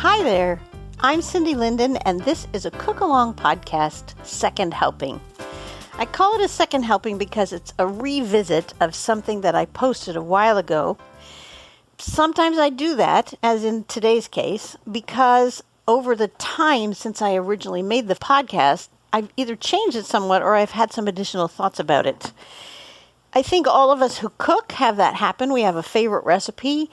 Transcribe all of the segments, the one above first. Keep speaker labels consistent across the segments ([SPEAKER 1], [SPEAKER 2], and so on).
[SPEAKER 1] Hi there, I'm Cindy Linden, and this is a Cookalong podcast, Second Helping. I call it a second helping because it's a revisit of something that I posted a while ago. Sometimes I do that, as in today's case, because over the time since I originally made the podcast, I've either changed it somewhat or I've had some additional thoughts about it. I think all of us who cook have that happen. We have a favorite recipe,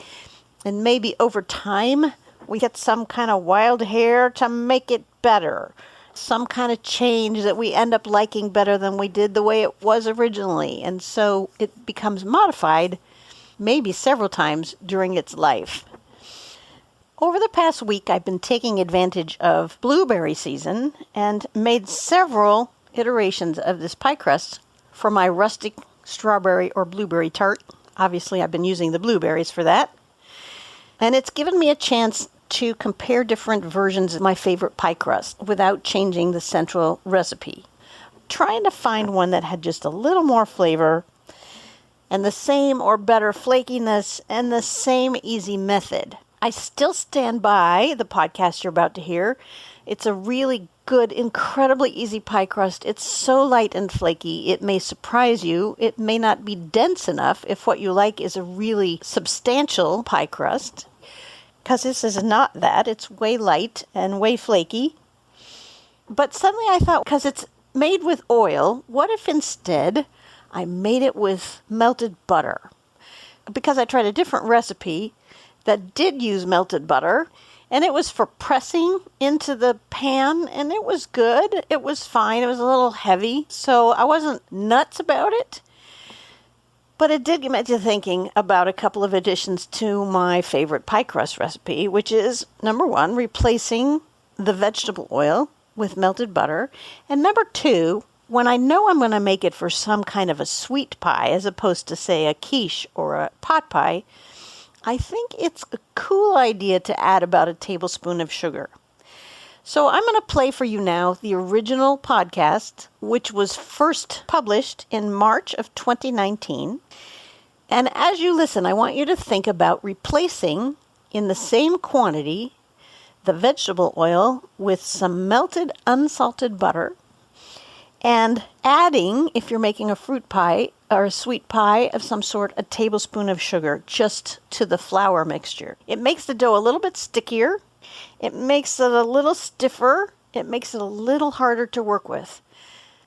[SPEAKER 1] and maybe over time we get some kind of wild hair to make it better. Some kind of change that we end up liking better than we did the way it was originally. And so it becomes modified maybe several times during its life. Over the past week, I've been taking advantage of blueberry season and made several iterations of this pie crust for my rustic strawberry or blueberry tart. Obviously, I've been using the blueberries for that. And it's given me a chance to compare different versions of my favorite pie crust without changing the central recipe. Trying to find one that had just a little more flavor and the same or better flakiness and the same easy method. I still stand by the podcast you're about to hear. It's a really good, incredibly easy pie crust. It's so light and flaky, it may surprise you. It may not be dense enough if what you like is a really substantial pie crust, because this is not that. It's way light and way flaky. But suddenly I thought, because it's made with oil, what if instead I made it with melted butter? Because I tried a different recipe that did use melted butter, and it was for pressing into the pan, and it was good. It was fine. It was a little heavy, so I wasn't nuts about it. But it did get me to thinking about a couple of additions to my favorite pie crust recipe, which is, number one, replacing the vegetable oil with melted butter. And number two, when I know I'm going to make it for some kind of a sweet pie, as opposed to, say, a quiche or a pot pie, I think it's a cool idea to add about a tablespoon of sugar. So I'm going to play for you now the original podcast, which was first published in March of 2019. And as you listen, I want you to think about replacing, in the same quantity, the vegetable oil with some melted unsalted butter, and adding, if you're making a fruit pie or a sweet pie of some sort, a tablespoon of sugar just to the flour mixture. It makes the dough a little bit stickier. It makes it a little stiffer. It makes it a little harder to work with.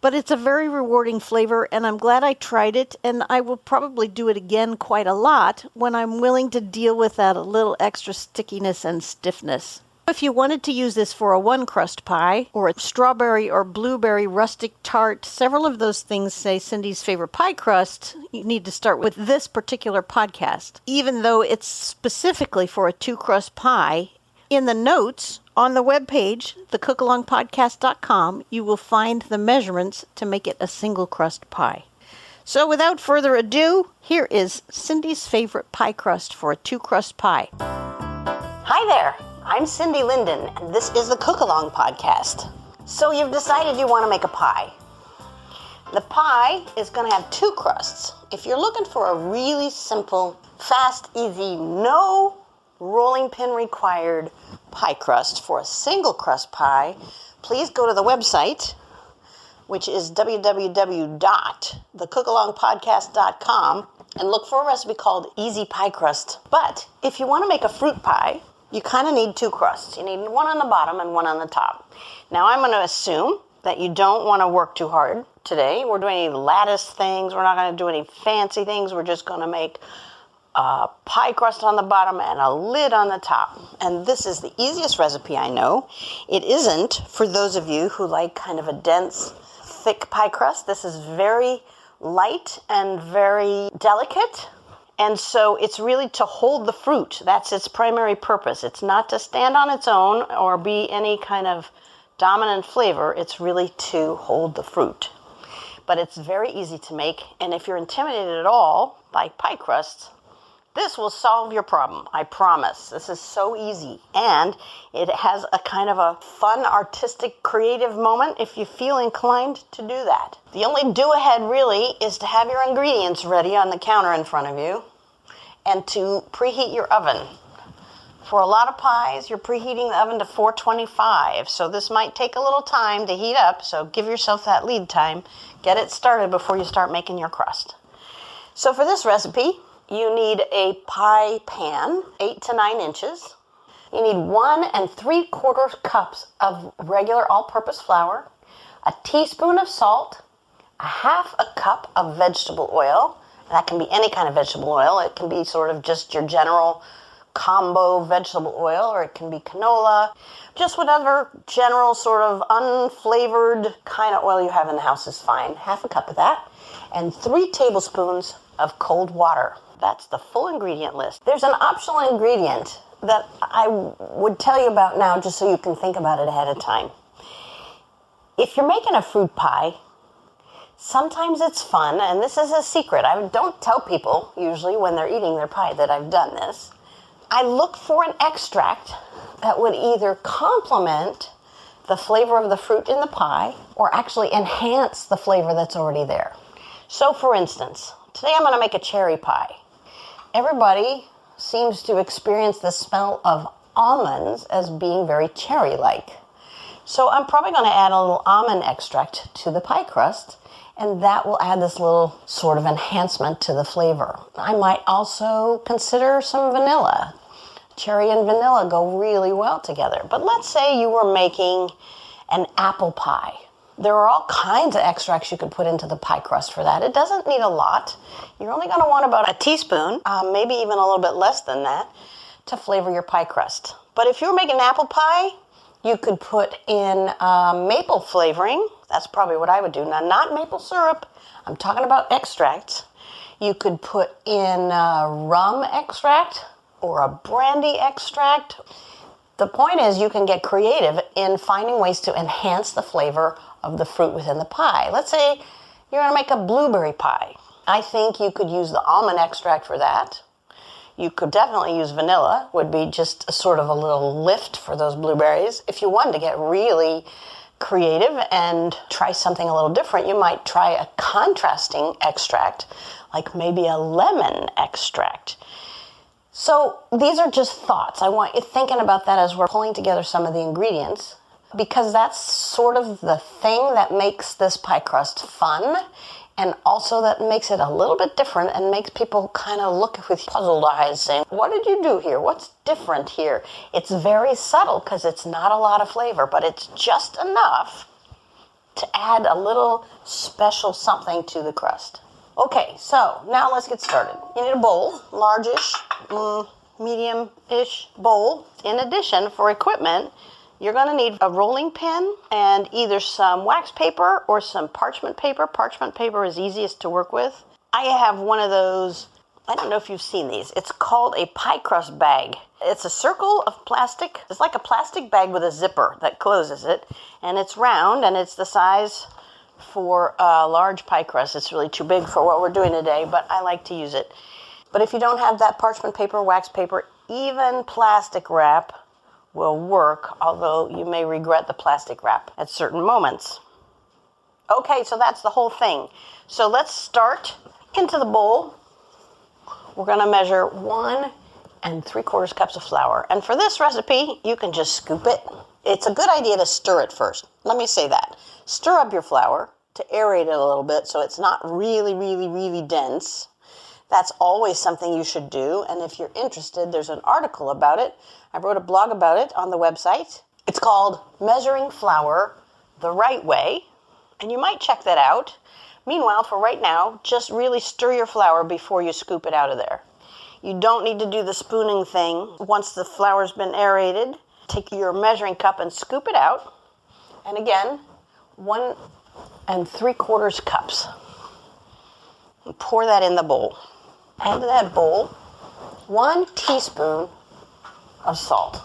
[SPEAKER 1] But it's a very rewarding flavor, and I'm glad I tried it, and I will probably do it again quite a lot when I'm willing to deal with that a little extra stickiness and stiffness. If you wanted to use this for a one-crust pie, or a strawberry or blueberry rustic tart, several of those things say Cindy's favorite pie crust, you need to start with this particular podcast. Even though it's specifically for a two-crust pie, in the notes on the webpage, thecookalongpodcast.com, you will find the measurements to make it a single crust pie. So without further ado, here is Cindy's favorite pie crust for a two-crust pie. Hi there, I'm Cindy Linden, and this is the Cookalong podcast. So you've decided you want to make a pie. The pie is going to have two crusts. If you're looking for a really simple, fast, easy, no rolling pin required pie crust for a single crust pie, please go to the website, which is www.thecookalongpodcast.com, and look for a recipe called Easy Pie Crust. But if you want to make a fruit pie, you kind of need two crusts. You need one on the bottom and one on the top. Now I'm going to assume that you don't want to work too hard today. We're doing any lattice things. We're not going to do any fancy things. We're just going to make a pie crust on the bottom and a lid on the top. And this is the easiest recipe I know. It isn't for those of you who like kind of a dense, thick pie crust. This is very light and very delicate. And so it's really to hold the fruit. That's its primary purpose. It's not to stand on its own or be any kind of dominant flavor. It's really to hold the fruit. But it's very easy to make. And if you're intimidated at all by pie crusts, this will solve your problem, I promise. This is so easy. And it has a kind of a fun, artistic, creative moment if you feel inclined to do that. The only do-ahead really is to have your ingredients ready on the counter in front of you and to preheat your oven For a lot of pies, you're preheating the oven to 425, so this might take a little time to heat up, so give yourself that lead time. Get it started before you start making your crust. So for this recipe, you need a pie pan, 8 to 9 inches. You need 1 3/4 cups of regular all-purpose flour, a teaspoon of salt, a half a cup of vegetable oil. That can be any kind of vegetable oil. It can be sort of just your general combo vegetable oil, or it can be canola. Just whatever general sort of unflavored kind of oil you have in the house is fine. Half a cup of that. And 3 tablespoons of cold water. That's the full ingredient list. There's an optional ingredient that I would tell you about now just so you can think about it ahead of time. If you're making a fruit pie, sometimes it's fun, and this is a secret. I don't tell people usually when they're eating their pie that I've done this. I look for an extract that would either complement the flavor of the fruit in the pie or actually enhance the flavor that's already there. So for instance, today I'm going to make a cherry pie. Everybody seems to experience the smell of almonds as being very cherry-like. So I'm probably going to add a little almond extract to the pie crust, and that will add this little sort of enhancement to the flavor. I might also consider some vanilla. Cherry and vanilla go really well together. But let's say you were making an apple pie. There are all kinds of extracts you could put into the pie crust for that. It doesn't need a lot. You're only going to want about a teaspoon, maybe even a little bit less than that, to flavor your pie crust. But if you were making apple pie, you could put in maple flavoring. That's probably what I would do. Now, not maple syrup. I'm talking about extracts. You could put in rum extract or a brandy extract. The point is you can get creative in finding ways to enhance the flavor of the fruit within the pie. Let's say you're going to make a blueberry pie. I think you could use the almond extract for that. You could definitely use vanilla, would be just a sort of a little lift for those blueberries. If you wanted to get really creative and try something a little different, you might try a contrasting extract, like maybe a lemon extract. So these are just thoughts. I want you thinking about that as we're pulling together some of the ingredients, because that's sort of the thing that makes this pie crust fun, and also that makes it a little bit different and makes people kind of look with puzzled eyes saying, what did you do here? What's different here? It's very subtle because it's not a lot of flavor, but it's just enough to add a little special something to the crust. Okay, so now let's get started. You need a bowl, large-ish, medium-ish bowl. In addition, for equipment, you're going to need a rolling pin and either some wax paper or some parchment paper. Parchment paper is easiest to work with. I have one of those, I don't know if you've seen these. It's called a pie crust bag. It's a circle of plastic. It's like a plastic bag with a zipper that closes it, and it's round, and it's the size for a large pie crust. It's really too big for what we're doing today, but I like to use it. But if you don't have that parchment paper, wax paper, even plastic wrap will work, although you may regret the plastic wrap at certain moments. Okay, so that's the whole thing. So let's start into the bowl. We're going to measure 1 3/4 cups of flour. And for this recipe, you can just scoop it. It's a good idea to stir it first. Let me say that. Stir up your flour to aerate it a little bit so it's not really, really, really dense. That's always something you should do. And if you're interested, there's an article about it. I wrote a blog about it on the website. It's called Measuring Flour the Right Way. And you might check that out. Meanwhile, for right now, just really stir your flour before you scoop it out of there. You don't need to do the spooning thing. Once the flour's been aerated, take your measuring cup and scoop it out. And again, 1 3/4 cups. And pour that in the bowl. Add to that bowl 1 teaspoon of salt.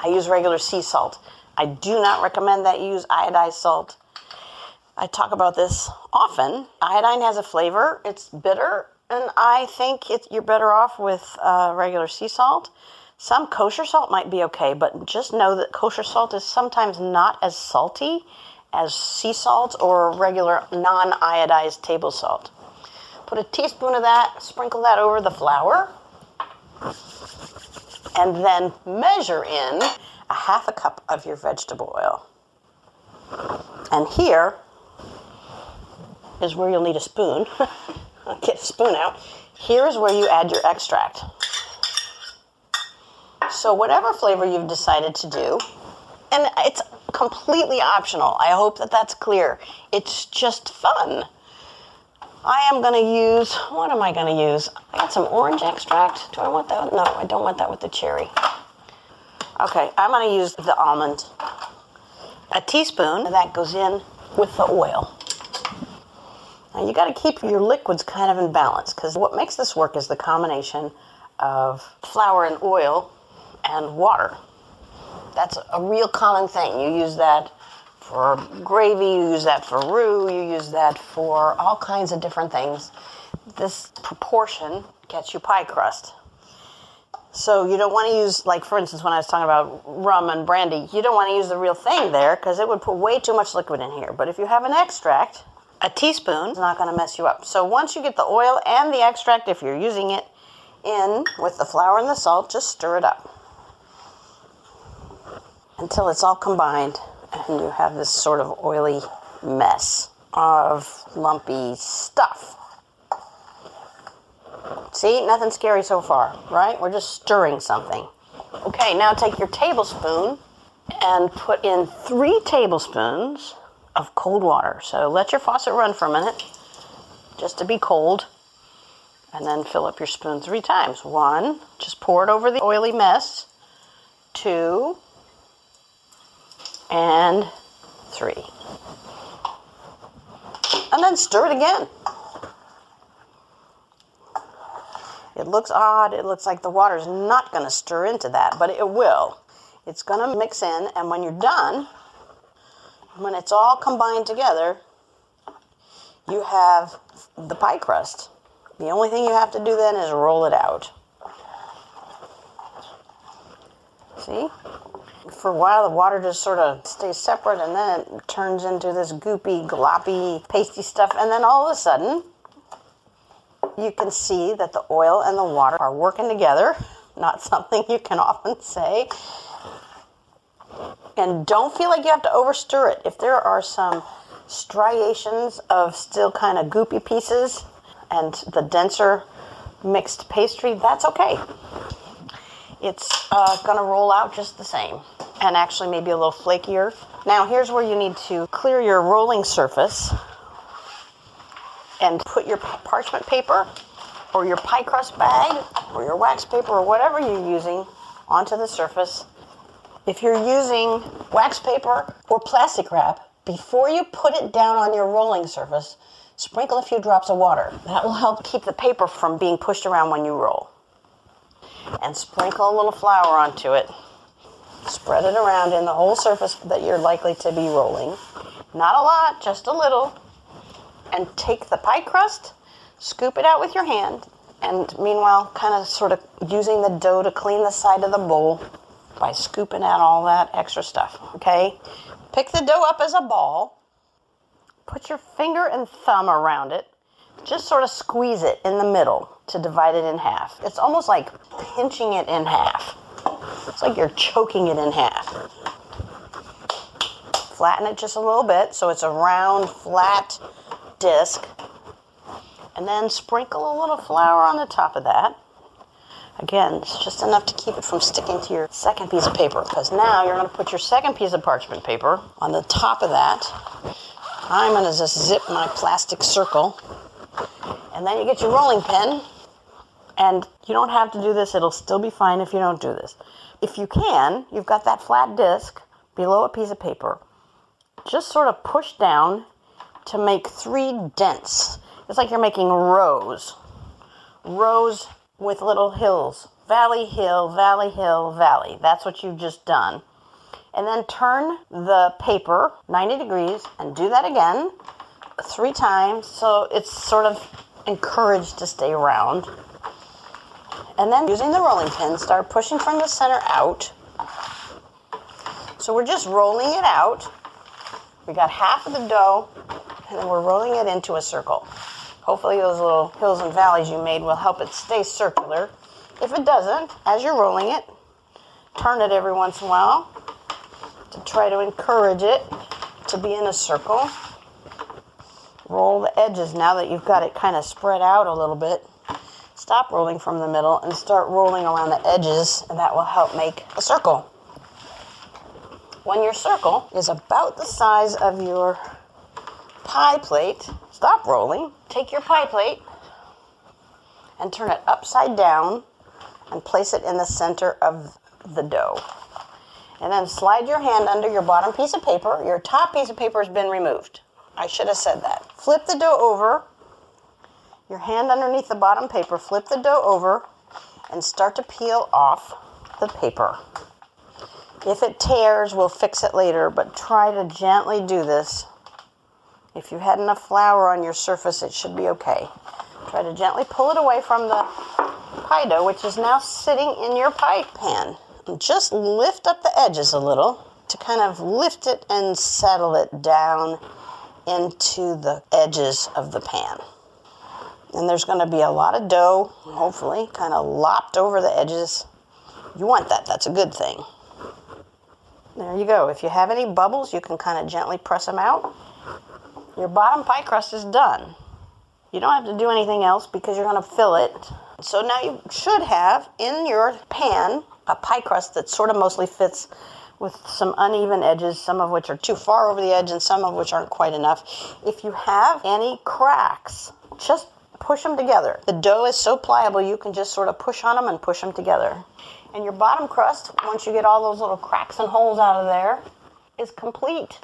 [SPEAKER 1] I use regular sea salt. I do not recommend that you use iodized salt. I talk about this often. Iodine has a flavor. It's bitter, and I think you're better off with regular sea salt. Some kosher salt might be okay, but just know that kosher salt is sometimes not as salty as sea salt or regular non-iodized table salt. Put a teaspoon of that, sprinkle that over the flour, and then measure in a half a cup of your vegetable oil. And here is where you'll need a spoon. Get a spoon out. Here's where you add your extract. So whatever flavor you've decided to do, and it's completely optional. I hope that that's clear. It's just fun. I am going to use, what am I going to use? I got some orange extract. Do I want that? No, I don't want that with the cherry. Okay, I'm going to use the almond. A teaspoon, that goes in with the oil. Now you got to keep your liquids kind of in balance, because what makes this work is the combination of flour and oil and water. That's a real common thing. You use that for gravy, you use that for roux, you use that for all kinds of different things. This proportion gets you pie crust. So you don't want to use, like for instance, when I was talking about rum and brandy, you don't want to use the real thing there because it would put way too much liquid in here. But if you have an extract, a teaspoon is not going to mess you up. So once you get the oil and the extract, if you're using it, in with the flour and the salt, just stir it up until it's all combined and you have this sort of oily mess of lumpy stuff. See, nothing scary so far, right? We're just stirring something. Okay, now take your tablespoon and put in 3 tablespoons of cold water. So let your faucet run for a minute, just to be cold, and then fill up your spoon 3 times. 1, just pour it over the oily mess. 2, and 3. And then stir it again. It looks odd. It looks like the water's not going to stir into that, but it will. It's going to mix in, and when you're done, when it's all combined together, you have the pie crust. The only thing you have to do then is roll it out. See? For a while, the water just sort of stays separate, and then it turns into this goopy, gloppy, pasty stuff, and then all of a sudden, you can see that the oil and the water are working together. Not something you can often say. And don't feel like you have to overstir it. If there are some striations of still kind of goopy pieces and the denser mixed pastry, that's okay. It's going to roll out just the same, and actually maybe a little flakier. Now here's where you need to clear your rolling surface and put your parchment paper or your pie crust bag or your wax paper or whatever you're using onto the surface. If you're using wax paper or plastic wrap, before you put it down on your rolling surface, sprinkle a few drops of water. That will help keep the paper from being pushed around when you roll. And sprinkle a little flour onto it. Spread it around in the whole surface that you're likely to be rolling. Not a lot, just a little. And take the pie crust, scoop it out with your hand, and meanwhile kind of sort of using the dough to clean the side of the bowl by scooping out all that extra stuff, okay? Pick the dough up as a ball, put your finger and thumb around it, just sort of squeeze it in the middle to divide it in half. It's almost like pinching it in half. It's like you're choking it in half. Flatten it just a little bit so it's a round, flat disc, and then sprinkle a little flour on the top of that. Again, it's just enough to keep it from sticking to your second piece of paper, because now you're going to put your second piece of parchment paper on the top of that. I'm going to just zip my plastic circle, and then you get your rolling pin, and you don't have to do this. It'll still be fine if you don't do this. If you can, you've got that flat disc below a piece of paper. Just sort of push down to make 3 dents. It's like you're making rows. Rows with little hills. Valley, hill, valley, hill, valley. That's what you've just done. And then turn the paper 90 degrees and do that again 3 times so it's sort of encouraged to stay round. And then using the rolling pin, start pushing from the center out. So we're just rolling it out. We got half of the dough, and then we're rolling it into a circle. Hopefully those little hills and valleys you made will help it stay circular. If it doesn't, as you're rolling it, turn it every once in a while to try to encourage it to be in a circle. Roll the edges now that you've got it kind of spread out a little bit. Stop rolling from the middle and start rolling around the edges, and that will help make a circle. When your circle is about the size of your pie plate, stop rolling, take your pie plate and turn it upside down and place it in the center of the dough. And then slide your hand under your bottom piece of paper. Your top piece of paper has been removed. I should have said that. Flip the dough over, your hand underneath the bottom paper, flip the dough over and start to peel off the paper. If it tears, we'll fix it later, but try to gently do this. If you had enough flour on your surface, it should be okay. Try to gently pull it away from the pie dough, which is now sitting in your pie pan. And just lift up the edges a little to kind of lift it and settle it down into the edges of the pan. And there's going to be a lot of dough, hopefully, kind of lopped over the edges. You want that. That's a good thing. There you go. If you have any bubbles, you can kind of gently press them out. Your bottom pie crust is done. You don't have to do anything else because you're going to fill it. So now you should have in your pan a pie crust that sort of mostly fits with some uneven edges, some of which are too far over the edge and some of which aren't quite enough. If you have any cracks, just push them together. The dough is so pliable you can just sort of push on them and push them together. And your bottom crust, once you get all those little cracks and holes out of there, is complete.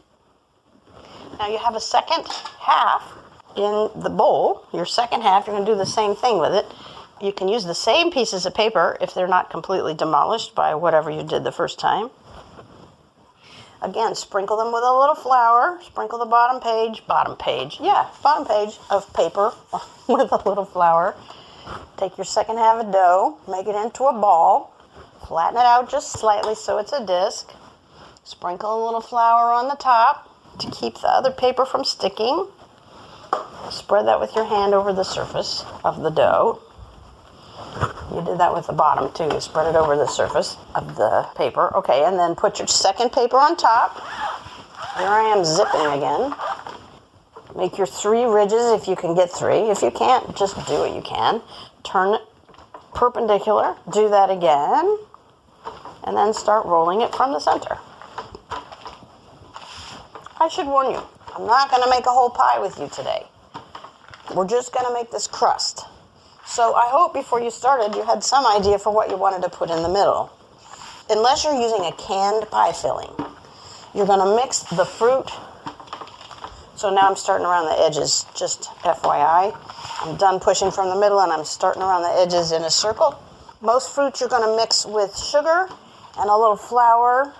[SPEAKER 1] Now you have a second half in the bowl. Your second half, you're going to do the same thing with it. You can use the same pieces of paper if they're not completely demolished by whatever you did the first time. Again, sprinkle them with a little flour. Sprinkle the bottom page of paper with a little flour. Take your second half of dough, make it into a ball. Flatten it out just slightly so it's a disc. Sprinkle a little flour on the top to keep the other paper from sticking. Spread that with your hand over the surface of the dough. You did that with the bottom too. Spread it over the surface of the paper. Okay, and then put your second paper on top. Here I am zipping again. Make your 3 ridges if you can get 3. If you can't, just do what you can. Turn it perpendicular. Do that again. And then start rolling it from the center. I should warn you, I'm not going to make a whole pie with you today. We're just going to make this crust. So I hope before you started you had some idea for what you wanted to put in the middle. Unless you're using a canned pie filling, you're going to mix the fruit. So now I'm starting around the edges, just FYI. I'm done pushing from the middle and I'm starting around the edges in a circle. Most fruits you're going to mix with sugar and a little flour,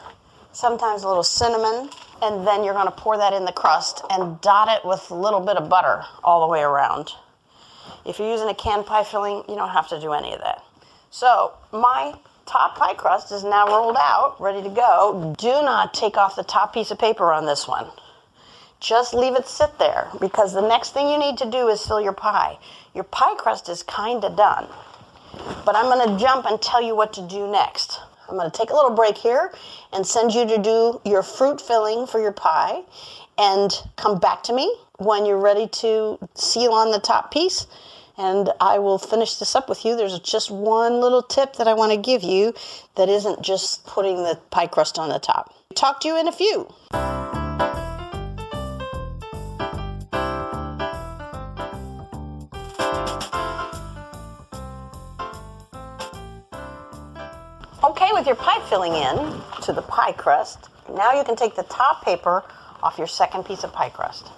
[SPEAKER 1] sometimes a little cinnamon, and then you're going to pour that in the crust and dot it with a little bit of butter all the way around. If you're using a canned pie filling, you don't have to do any of that. So my top pie crust is now rolled out, ready to go. Do not take off the top piece of paper on this one. Just leave it sit there because the next thing you need to do is fill your pie. Your pie crust is kind of done, but I'm going to jump and tell you what to do next. I'm going to take a little break here and send you to do your fruit filling for your pie and come back to me when you're ready to seal on the top piece. And I will finish this up with you. There's just one little tip that I want to give you that isn't just putting the pie crust on the top. Talk to you in a few. Okay, with your pie filling in to the pie crust, now you can take the top paper off your second piece of pie crust.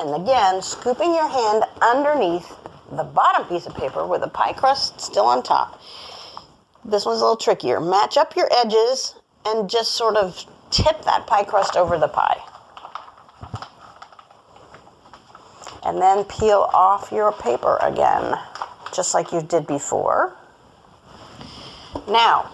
[SPEAKER 1] And again, scooping your hand underneath the bottom piece of paper with the pie crust still on top. This one's a little trickier. Match up your edges and just sort of tip that pie crust over the pie. And then peel off your paper again, just like you did before. Now,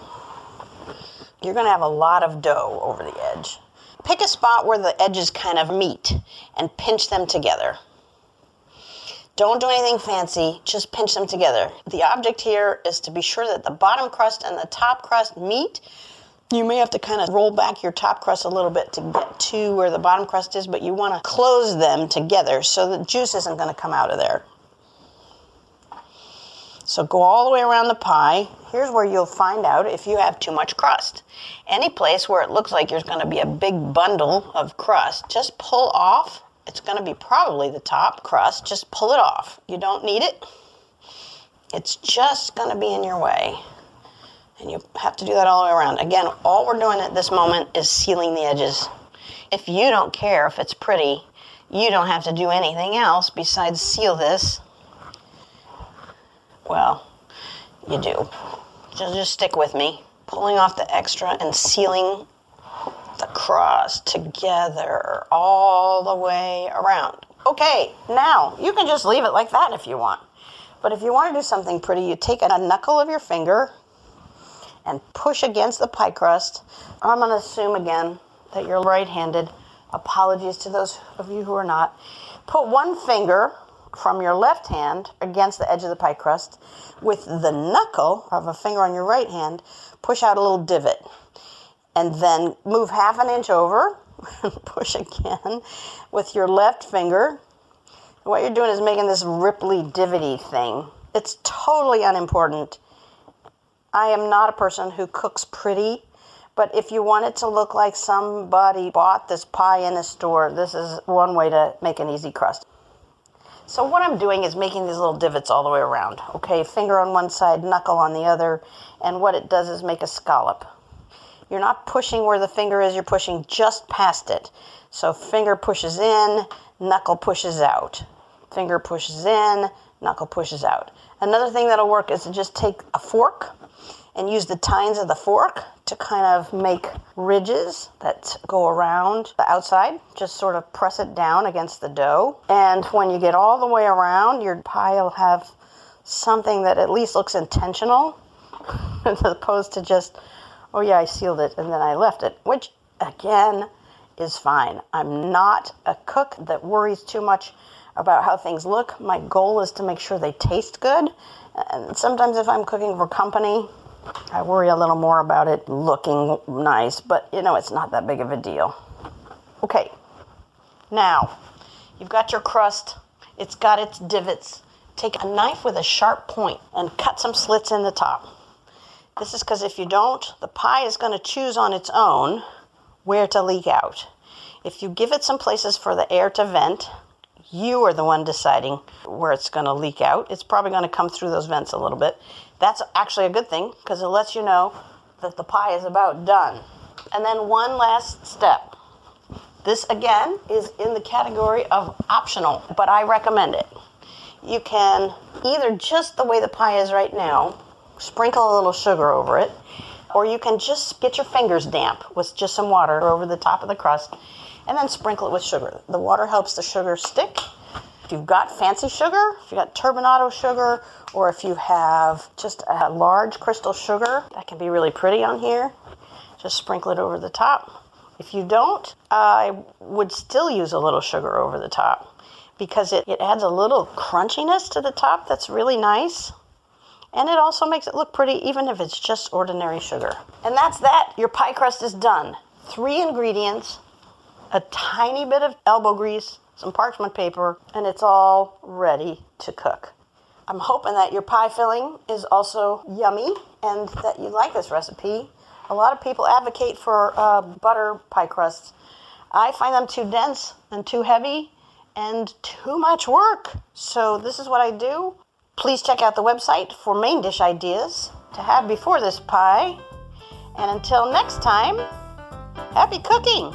[SPEAKER 1] you're going to have a lot of dough over the edge. Pick a spot where the edges kind of meet and pinch them together. Don't do anything fancy, just pinch them together. The object here is to be sure that the bottom crust and the top crust meet You may have to kind of roll back your top crust a little bit to get to where the bottom crust is, but you want to close them together so the juice isn't going to come out of there. So go all the way around the pie. Here's where you'll find out if you have too much crust. Any place where it looks like there's going to be a big bundle of crust, just pull off. It's going to be probably the top crust. Just pull it off. You don't need it. It's just going to be in your way. And you have to do that all the way around. Again, all we're doing at this moment is sealing the edges. If you don't care if it's pretty, you don't have to do anything else besides seal this. Well, you do. Just stick with me. Pulling off the extra and sealing the crust together all the way around. Okay, now you can just leave it like that if you want. But if you want to do something pretty, you take a knuckle of your finger and push against the pie crust. I'm going to assume again that you're right-handed. Apologies to those of you who are not. Put one finger from your left hand against the edge of the pie crust. With the knuckle of a finger on your right hand, push out a little divot. And then move half an inch over, push again with your left finger. What you're doing is making this ripply, divoty thing. It's totally unimportant. I am not a person who cooks pretty, but if you want it to look like somebody bought this pie in a store, this is one way to make an easy crust. So what I'm doing is making these little divots all the way around. Okay, finger on one side, knuckle on the other, and what it does is make a scallop. You're not pushing where the finger is, you're pushing just past it. So finger pushes in, knuckle pushes out. Finger pushes in, knuckle pushes out. Another thing that'll work is to just take a fork and use the tines of the fork to kind of make ridges that go around the outside. Just sort of press it down against the dough. And when you get all the way around, your pie will have something that at least looks intentional as opposed to just, oh yeah, I sealed it and then I left it, which again is fine. I'm not a cook that worries too much about how things look. My goal is to make sure they taste good. And sometimes if I'm cooking for company, I worry a little more about it looking nice, but it's not that big of a deal. Okay, now you've got your crust. It's got its divots. Take a knife with a sharp point and cut some slits in the top. This is because if you don't, the pie is going to choose on its own where to leak out. If you give it some places for the air to vent, you are the one deciding where it's going to leak out. It's probably going to come through those vents a little bit. That's actually a good thing because it lets you know that the pie is about done. And then one last step. This again is in the category of optional, but I recommend it. You can either just the way the pie is right now, sprinkle a little sugar over it, or you can just get your fingers damp with just some water over the top of the crust and then sprinkle it with sugar. The water helps the sugar stick. If you've got fancy sugar, if you've got turbinado sugar, or if you have just a large crystal sugar, that can be really pretty on here. Just sprinkle it over the top. If you don't, I would still use a little sugar over the top because it adds a little crunchiness to the top that's really nice. And it also makes it look pretty even if it's just ordinary sugar. And that's that. Your pie crust is done. 3 ingredients, a tiny bit of elbow grease, some parchment paper, and it's all ready to cook. I'm hoping that your pie filling is also yummy and that you like this recipe. A lot of people advocate for butter pie crusts. I find them too dense and too heavy and too much work. So this is what I do. Please check out the website for main dish ideas to have before this pie. And until next time, happy cooking!